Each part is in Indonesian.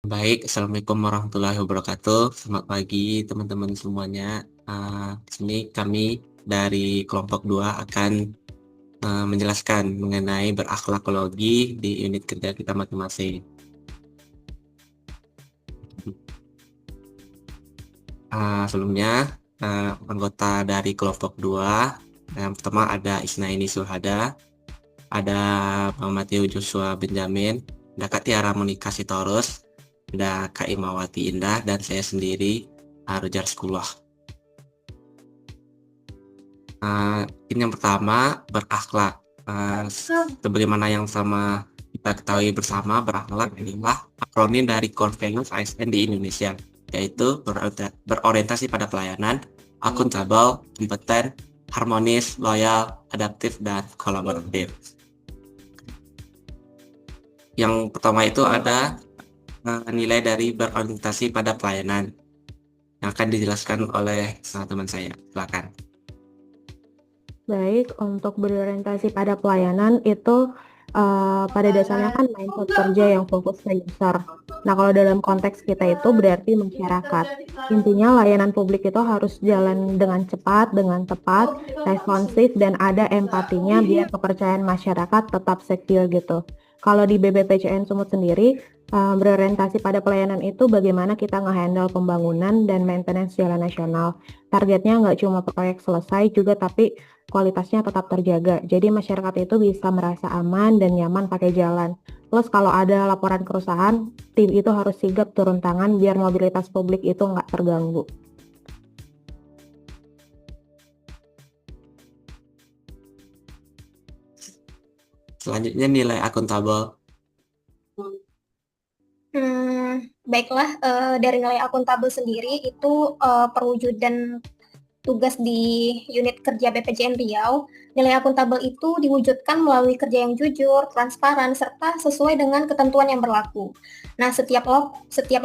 Baik, Assalamualaikum warahmatullahi wabarakatuh. Selamat pagi teman-teman semuanya. Di sini kami dari kelompok 2 akan menjelaskan mengenai berakhlakologi di unit kerja kita masing-masing. Sebelumnya, anggota dari kelompok 2, yang pertama ada Isnaini Sulhada, ada Muhammad Joshua Benjamin, ada Kak Tiara Monika Sitorus, ada Kak Imawati Indah, dan saya sendiri, Rujar Sekullah. Ini yang pertama, berakhlak. Sebagaimana yang sama kita ketahui bersama, berakhlak adalah akronim dari Core Values ASN di Indonesia, yaitu berorientasi pada pelayanan, akuntabel, kompeten, harmonis, loyal, adaptif, dan kolaboratif. Yang pertama itu ada nilai dari berorientasi pada pelayanan yang akan dijelaskan oleh teman saya. Silakan. Baik, untuk berorientasi pada pelayanan itu pada dasarnya kan mindset kerja yang fokus ke user. Nah, kalau dalam konteks kita itu berarti masyarakat. Intinya layanan publik itu harus jalan dengan cepat, dengan tepat, responsif, dan ada empatinya biar kepercayaan masyarakat tetap secure gitu. Kalau di BBPCN Sumut sendiri, berorientasi pada pelayanan itu bagaimana kita ngehandle pembangunan dan maintenance jalan nasional. Targetnya nggak cuma proyek selesai juga, tapi kualitasnya tetap terjaga. Jadi masyarakat itu bisa merasa aman dan nyaman pakai jalan. Plus kalau ada laporan kerusakan, tim itu harus sigap turun tangan biar mobilitas publik itu nggak terganggu. Selanjutnya nilai akuntabel. Baiklah, dari nilai akuntabel sendiri itu perwujudan tugas di unit kerja BPJN Riau. Nilai akuntabel itu diwujudkan melalui kerja yang jujur, transparan, serta sesuai dengan ketentuan yang berlaku. Nah, setiap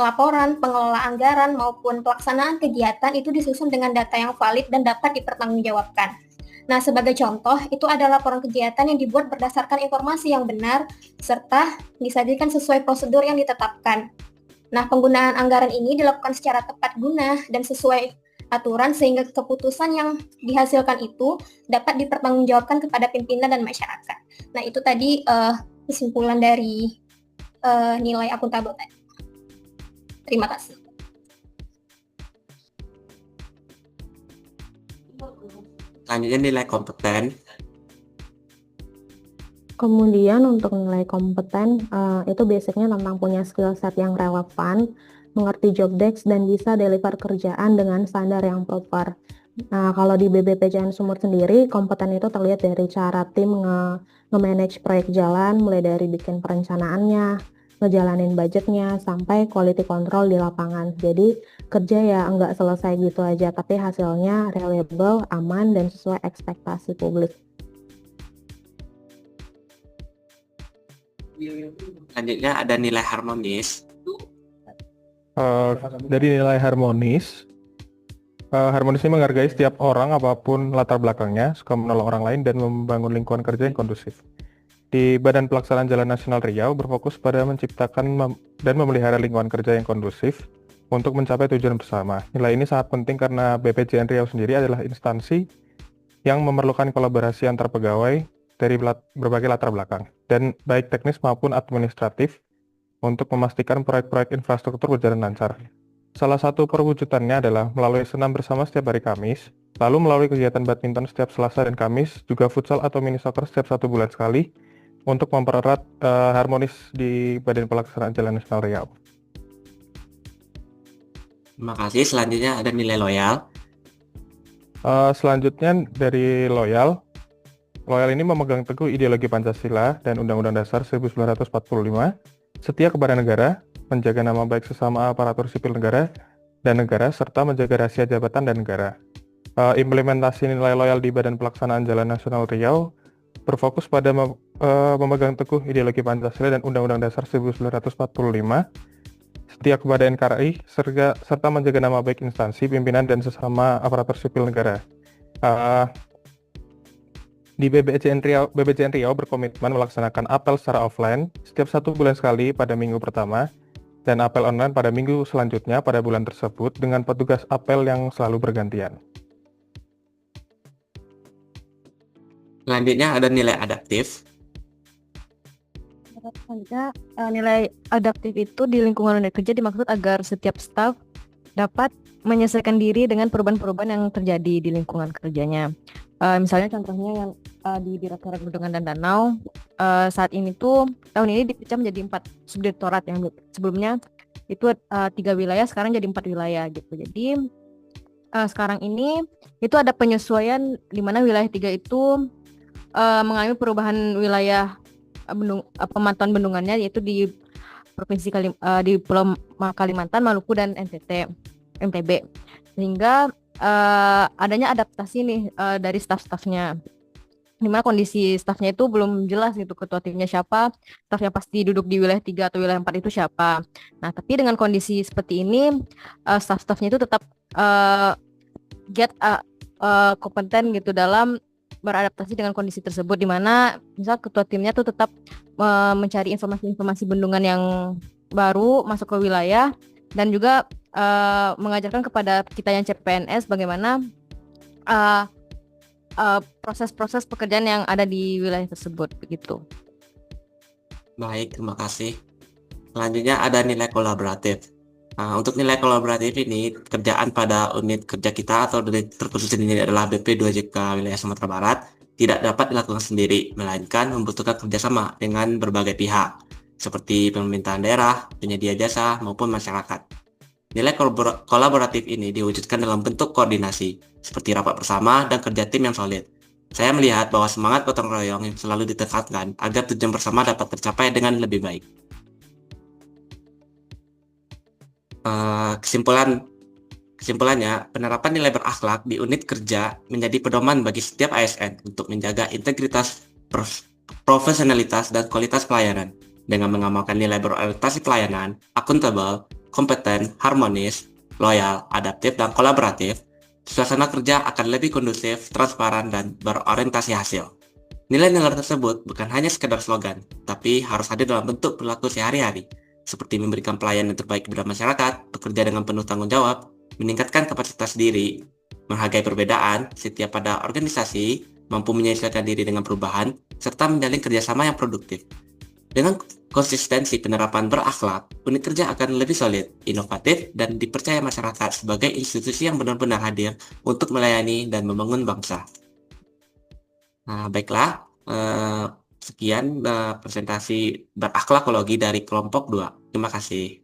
laporan, pengelola anggaran, maupun pelaksanaan kegiatan itu disusun dengan data yang valid dan dapat dipertanggungjawabkan. Nah, sebagai contoh, itu adalah laporan kegiatan yang dibuat berdasarkan informasi yang benar, serta disajikan sesuai prosedur yang ditetapkan. Nah, penggunaan anggaran ini dilakukan secara tepat guna dan sesuai aturan sehingga keputusan yang dihasilkan itu dapat dipertanggungjawabkan kepada pimpinan dan masyarakat. Nah, itu tadi kesimpulan dari nilai akuntabel tadi. Terima kasih. Selanjutnya nilai kompeten. Kemudian untuk nilai kompeten, itu basicnya tentang punya skill set yang relevan, mengerti job desk, dan bisa deliver kerjaan dengan standar yang proper. Nah, kalau di BBPJN Sumut sendiri, kompeten itu terlihat dari cara tim nge-manage proyek jalan, mulai dari bikin perencanaannya, ngejalanin budgetnya, sampai quality control di lapangan. Jadi, kerja ya nggak selesai gitu aja, tapi hasilnya reliable, aman, dan sesuai ekspektasi publik. Selanjutnya ada nilai harmonis. Dari nilai harmonis, harmonis ini menghargai setiap orang apapun latar belakangnya, suka menolong orang lain dan membangun lingkungan kerja yang kondusif. Di Badan Pelaksanaan Jalan Nasional Riau berfokus pada menciptakan dan memelihara lingkungan kerja yang kondusif untuk mencapai tujuan bersama. Nilai ini sangat penting karena BPJN Riau sendiri adalah instansi yang memerlukan kolaborasi antar pegawai dari berbagai latar belakang, dan baik teknis maupun administratif untuk memastikan proyek-proyek infrastruktur berjalan lancar. Salah satu perwujudannya adalah melalui senam bersama setiap hari Kamis, lalu melalui kegiatan badminton setiap Selasa dan Kamis, juga futsal atau mini soccer setiap 1 bulan sekali, untuk mempererat harmonis di Badan Pelaksanaan Jalan Nasional Riau. Terima kasih. Selanjutnya ada nilai loyal. Selanjutnya dari loyal ini memegang teguh ideologi Pancasila dan Undang-Undang Dasar 1945, setia kepada negara, menjaga nama baik sesama aparatur sipil negara dan negara, serta menjaga rahasia jabatan dan negara. Implementasi nilai loyal di Badan Pelaksanaan Jalan Nasional Riau berfokus pada memegang teguh ideologi Pancasila dan Undang-Undang Dasar 1945, setia kepada NKRI, serta menjaga nama baik instansi, pimpinan, dan sesama aparatur sipil negara. Di BPJN Riau berkomitmen melaksanakan apel secara offline setiap 1 bulan sekali pada minggu pertama, dan apel online pada minggu selanjutnya pada bulan tersebut dengan petugas apel yang selalu bergantian. Selanjutnya ada nilai adaptif. Selanjutnya, nilai adaptif itu di lingkungan unit kerja dimaksud agar setiap staf dapat menyesuaikan diri dengan perubahan-perubahan yang terjadi di lingkungan kerjanya. Misalnya contohnya yang di Direktorat Bendungan dan Danau saat ini tuh tahun ini dipecah menjadi 4 subdirektorat, yang sebelumnya itu 3 wilayah, sekarang jadi 4 wilayah gitu. Jadi sekarang ini itu ada penyesuaian di mana wilayah 3 itu mengalami perubahan wilayah pemantauan bendungannya, yaitu di di Pulau Kalimantan, Maluku, dan NTB, sehingga adanya adaptasi nih dari staf-stafnya, dimana kondisi stafnya itu belum jelas gitu, ketua timnya siapa, staf yang pasti duduk di wilayah 3 atau wilayah 4 itu siapa. Nah, tapi dengan kondisi seperti ini staf-stafnya itu tetap kompeten gitu dalam beradaptasi dengan kondisi tersebut, di mana misal ketua timnya tuh tetap mencari informasi-informasi bendungan yang baru masuk ke wilayah, dan juga mengajarkan kepada kita yang CPNS bagaimana proses-proses pekerjaan yang ada di wilayah tersebut begitu. Baik, terima kasih. Selanjutnya ada nilai kolaboratif. Nah, untuk nilai kolaboratif ini, kerjaan pada unit kerja kita atau terkhusus ini adalah BP2JK wilayah Sumatera Barat, tidak dapat dilakukan sendiri, melainkan membutuhkan kerjasama dengan berbagai pihak, seperti pemerintahan daerah, penyedia jasa, maupun masyarakat. Nilai kolaboratif ini diwujudkan dalam bentuk koordinasi, seperti rapat bersama dan kerja tim yang solid. Saya melihat bahwa semangat gotong royong yang selalu ditingkatkan agar tujuan bersama dapat tercapai dengan lebih baik. Kesimpulannya, penerapan nilai berakhlak di unit kerja menjadi pedoman bagi setiap ASN untuk menjaga integritas, profesionalitas, dan kualitas pelayanan. Dengan mengamalkan nilai berorientasi pelayanan, akuntabel, kompeten, harmonis, loyal, adaptif, dan kolaboratif, suasana kerja akan lebih kondusif, transparan, dan berorientasi hasil. Nilai-nilai tersebut bukan hanya sekedar slogan, tapi harus hadir dalam bentuk perilaku sehari-hari, seperti memberikan pelayanan terbaik kepada masyarakat, bekerja dengan penuh tanggung jawab, meningkatkan kapasitas diri, menghargai perbedaan, setia pada organisasi, mampu menyesuaikan diri dengan perubahan, serta menjalin kerjasama yang produktif. Dengan konsistensi penerapan berakhlak, unit kerja akan lebih solid, inovatif, dan dipercaya masyarakat sebagai institusi yang benar-benar hadir untuk melayani dan membangun bangsa. Nah, baiklah, sekian presentasi berakhlakologi dari kelompok 2. Terima kasih.